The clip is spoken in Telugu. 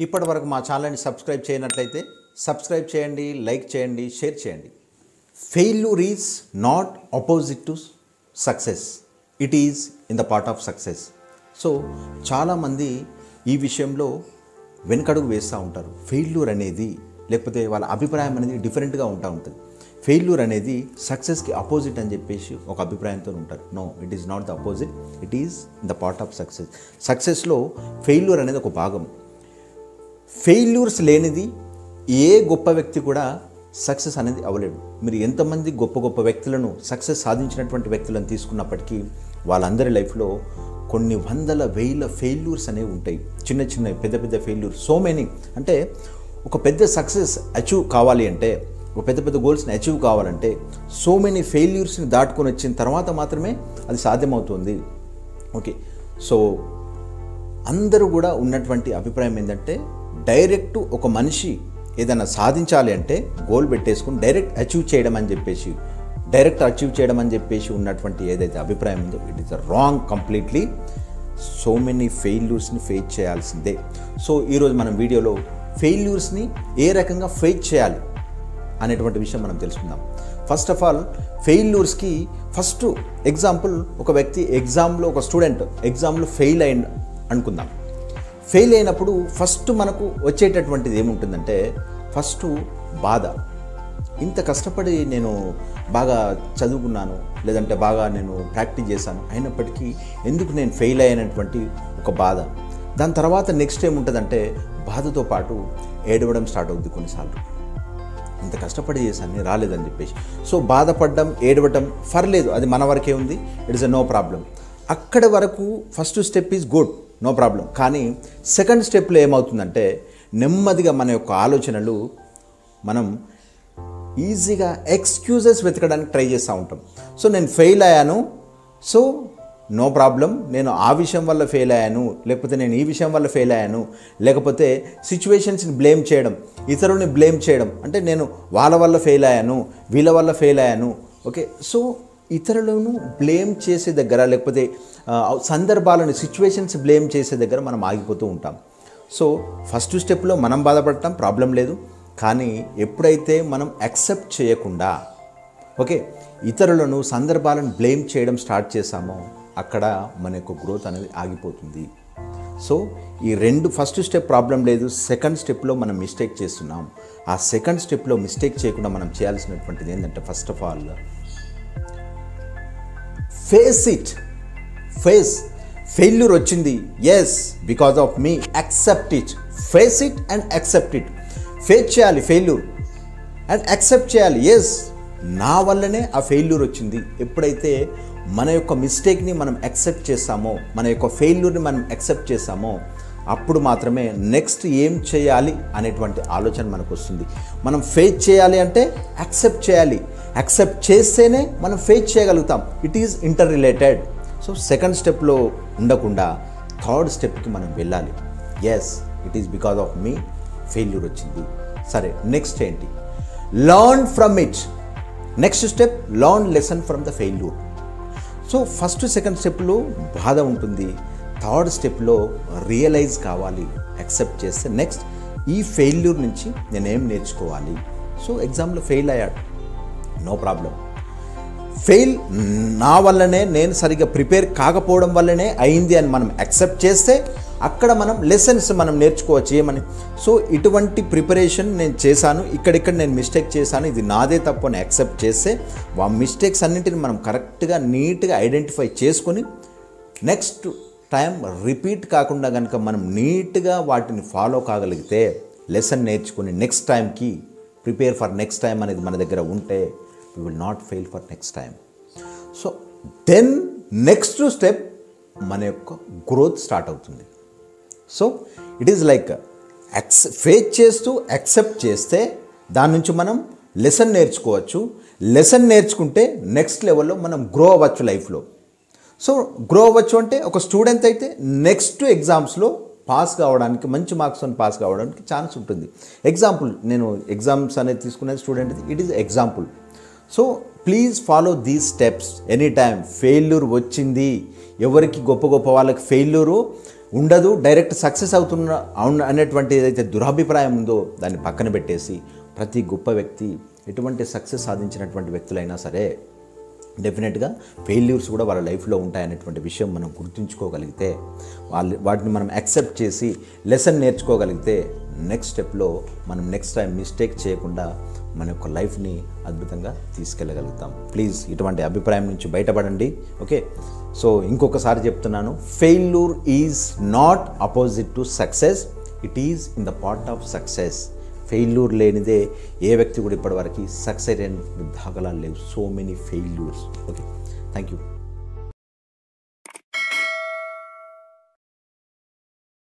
ఇప్పటివరకు మా ఛానల్ని సబ్స్క్రైబ్ చేయనట్లయితే సబ్స్క్రైబ్ చేయండి, లైక్ చేయండి, షేర్ చేయండి. Failure is not opposite to success, it is in the part of success. So చాలామంది ఈ విషయంలో వెనకడుగు వేస్తూ ఉంటారు. ఫెయిల్యూర్ అనేది లేకపోతే వాళ్ళ అభిప్రాయం అనేది డిఫరెంట్గా ఉంటుంది. ఫెయిల్యూర్ అనేది సక్సెస్కి అపోజిట్ అని చెప్పేసి ఒక అభిప్రాయంతో ఉంటారు. No, it is not the opposite, it is in the part of success. సక్సెస్లో ఫెయిల్యూర్ అనేది ఒక భాగం. ఫెయిల్యూర్స్ లేనిది ఏ గొప్ప వ్యక్తి కూడా సక్సెస్ అనేది అవ్వలేడు. మీరు ఎంతమంది గొప్ప గొప్ప వ్యక్తులను, సక్సెస్ సాధించినటువంటి వ్యక్తులను తీసుకున్నప్పటికీ వాళ్ళందరి లైఫ్లో కొన్ని వందల వేల ఫెయిల్యూర్స్ అనేవి ఉంటాయి. చిన్న చిన్న పెద్ద పెద్ద ఫెయిల్యూర్స్, సో మెనీ. అంటే ఒక పెద్ద సక్సెస్ అచీవ్ కావాలి అంటే, ఒక పెద్ద పెద్ద గోల్స్ని అచీవ్ కావాలంటే సో మెనీ ఫెయిల్యూర్స్ని దాటుకొని వచ్చిన తర్వాత మాత్రమే అది సాధ్యమవుతుంది. ఓకే, సో అందరూ కూడా ఉన్నటువంటి అభిప్రాయం ఏంటంటే, డైరెక్ట్ ఒక మనిషి ఏదైనా సాధించాలి అంటే గోల్ పెట్టేసుకుని డైరెక్ట్ అచీవ్ చేయడం అని చెప్పేసి ఉన్నటువంటి ఏదైతే అభిప్రాయం ఉందో, it is wrong completely. So many ఫెయిల్యూర్స్ని ఫేస్ చేయాల్సిందే. సో ఈరోజు మనం వీడియోలో ఫెయిల్యూర్స్ని ఏ రకంగా ఫేస్ చేయాలి అనేటువంటి విషయం మనం తెలుసుకుందాం. ఫస్ట్ ఆఫ్ ఆల్, ఫెయిల్యూర్స్కి ఫస్ట్ ఎగ్జాంపుల్, ఒక వ్యక్తి ఎగ్జామ్లో, ఒక స్టూడెంట్ ఎగ్జామ్లో ఫెయిల్ అయింది అనుకుందాం. ఫెయిల్ అయినప్పుడు ఫస్ట్ మనకు వచ్చేటటువంటిది ఏముంటుందంటే, ఫస్ట్ బాధ. ఇంత కష్టపడి నేను బాగా చదువుకున్నాను, లేదంటే బాగా నేను ప్రాక్టీస్ చేశాను, అయినప్పటికీ ఎందుకు నేను ఫెయిల్ అయ్యానటువంటి ఒక బాధ. దాని తర్వాత నెక్స్ట్ ఏముంటుందంటే, బాధతో పాటు ఏడవడం స్టార్ట్ అవుద్ది కొన్నిసార్లు. ఇంత కష్టపడి చేశాను, రాలేదని చెప్పేసి. సో బాధపడడం, ఏడవటం పర్లేదు, అది మన వరకే ఉంది, it is a no problem. అక్కడ వరకు first step is good, no problem. కానీ సెకండ్ స్టెప్లో ఏమవుతుందంటే, నెమ్మదిగా మన యొక్క ఆలోచనలు మనం ఈజీగా ఎక్స్క్యూజెస్ వెతకడానికి ట్రై చేస్తూ ఉంటాం. సో నేను ఫెయిల్ అయ్యాను, సో నో ప్రాబ్లం, నేను ఆ విషయం వల్ల ఫెయిల్ అయ్యాను, లేకపోతే నేను ఈ విషయం వల్ల ఫెయిల్ అయ్యాను, లేకపోతే సిచ్యువేషన్స్ని బ్లేమ్ చేయడం, ఇతరుల్ని బ్లేమ్ చేయడం. అంటే నేను వాళ్ళ వల్ల ఫెయిల్ అయ్యాను, వీళ్ళ వల్ల ఫెయిల్ అయ్యాను. ఓకే, సో ఇతరులను బ్లేమ్ చేసే దగ్గర, లేకపోతే సందర్భాలను, సిచ్యువేషన్స్ బ్లేమ్ చేసే దగ్గర మనం ఆగిపోతూ ఉంటాం. సో ఫస్ట్ స్టెప్లో మనం బాధపడటం ప్రాబ్లం లేదు. కానీ ఎప్పుడైతే మనం యాక్సెప్ట్ చేయకుండా, ఓకే, ఇతరులను, సందర్భాలను బ్లేమ్ చేయడం స్టార్ట్ చేసామో, అక్కడ మన యొక్క గ్రోత్ అనేది ఆగిపోతుంది. సో ఈ ఫస్ట్ స్టెప్ ప్రాబ్లం లేదు, సెకండ్ స్టెప్లో మనం మిస్టేక్ చేస్తున్నాం. ఆ సెకండ్ స్టెప్లో మిస్టేక్ చేయకుండా మనం చేయాల్సినటువంటిది ఏంటంటే, first of all face it. Failure వచ్చింది, yes, because of me, accept it. Face it and accept it. Face చేయాలి ఫెయిల్యూర్ అండ్ యాక్సెప్ట్ చేయాలి, ఎస్, నా వల్లనే ఆ ఫెయిల్యూర్ వచ్చింది. ఎప్పుడైతే మన యొక్క మిస్టేక్ని మనం యాక్సెప్ట్ చేస్తామో, మన యొక్క ఫెయిల్యూర్ని మనం యాక్సెప్ట్ చేస్తామో, అప్పుడు మాత్రమే నెక్స్ట్ ఏం చేయాలి అనేటువంటి ఆలోచన మనకు వస్తుంది. మనం ఫేస్ చేయాలి అంటే యాక్సెప్ట్ చేయాలి, యాక్సెప్ట్ చేస్తేనే మనం ఫేస్ చేయగలుగుతాం. It is interrelated. So second స్టెప్లో ఉండకుండా థర్డ్ స్టెప్కి మనం వెళ్ళాలి. Yes, it is because of మీ ఫెయిల్యూర్ వచ్చింది. సరే, నెక్స్ట్ ఏంటి? Learn from it. Next step, learn lesson from the failure. So first second స్టెప్లో బాధ ఉంటుంది, థర్డ్ స్టెప్లో రియలైజ్ కావాలి, యాక్సెప్ట్ చేస్తే నెక్స్ట్ ఈ ఫెయిల్యూర్ నుంచి నేనేం నేర్చుకోవాలి. సో ఎగ్జామ్లో ఫెయిల్ అయ్యాడు, నో ప్రాబ్లం. ఫెయిల్ నా వల్లనే, నేను సరిగ్గా ప్రిపేర్ కాకపోవడం వల్లనే అయింది అని మనం యాక్సెప్ట్ చేస్తే అక్కడ మనం లెసన్స్ మనం నేర్చుకోవచ్చు. ఏమని? సో ఇటువంటి ప్రిపరేషన్ నేను చేశాను, ఇక్కడిక్కడ నేను మిస్టేక్ చేశాను, ఇది నాదే తప్పు అని యాక్సెప్ట్ చేస్తే ఆ మిస్టేక్స్ అన్నింటిని మనం కరెక్ట్గా, నీట్గా ఐడెంటిఫై చేసుకొని నెక్స్ట్ టైం రిపీట్ కాకుండా కనుక మనం నీట్గా వాటిని ఫాలో కాగలిగితే, లెసన్ నేర్చుకుని నెక్స్ట్ టైంకి ప్రిపేర్ ఫర్ నెక్స్ట్ టైం అనేది మన దగ్గర ఉంటే, we will not fail for next time. So then next step మన యొక్క గ్రోత్ స్టార్ట్ అవుతుంది. So it is like face చేస్తూ యాక్సెప్ట్ చేస్తే దాని నుంచి మనం లెసన్ నేర్చుకోవచ్చు. లెసన్ నేర్చుకుంటే నెక్స్ట్ లెవెల్లో మనం గ్రో అవ్వచ్చు లైఫ్లో. సో గ్రో అవ్వచ్చు అంటే, ఒక స్టూడెంట్ అయితే నెక్స్ట్ ఎగ్జామ్స్లో పాస్ కావడానికి, మంచి మార్క్స్తో పాస్ కావడానికి ఛాన్స్ ఉంటుంది. ఎగ్జాంపుల్, నేను ఎగ్జామ్స్ అనేది తీసుకునే student, it is example. So please follow these steps any time. Failure వచ్చింది, ఎవరికి గొప్ప గొప్ప వాళ్ళకి ఫెయిల్యూరు ఉండదు, డైరెక్ట్ సక్సెస్ అనేటువంటి ఏదైతే దురభిప్రాయం ఉందో దాన్ని పక్కన పెట్టేసి ప్రతి గొప్ప వ్యక్తి ఎటువంటి సక్సెస్ సాధించినటువంటి వ్యక్తులైనా సరే డెఫినెట్గా ఫెయిల్యూర్స్ కూడా వాళ్ళ లైఫ్లో ఉంటాయనేటువంటి విషయం మనం గుర్తుంచుకోగలిగితే, వాటిని మనం యాక్సెప్ట్ చేసి లెసన్ నేర్చుకోగలిగితే నెక్స్ట్ స్టెప్లో మనం నెక్స్ట్ టైం మిస్టేక్ చేయకుండా మన యొక్క లైఫ్ని అద్భుతంగా తీసుకెళ్ళగలుగుతాం. ప్లీజ్ ఇటువంటి అభిప్రాయం నుంచి బయటపడండి. ఓకే, సో ఇంకొకసారి చెప్తున్నాను, failure is not opposite to success, it is in the part of success. Failure లేనిదే ఏ వ్యక్తి కూడా ఇప్పటివరకు సక్సెస్ అయిన దాఖలాలు లేవు. So many failures. Okay, thank you.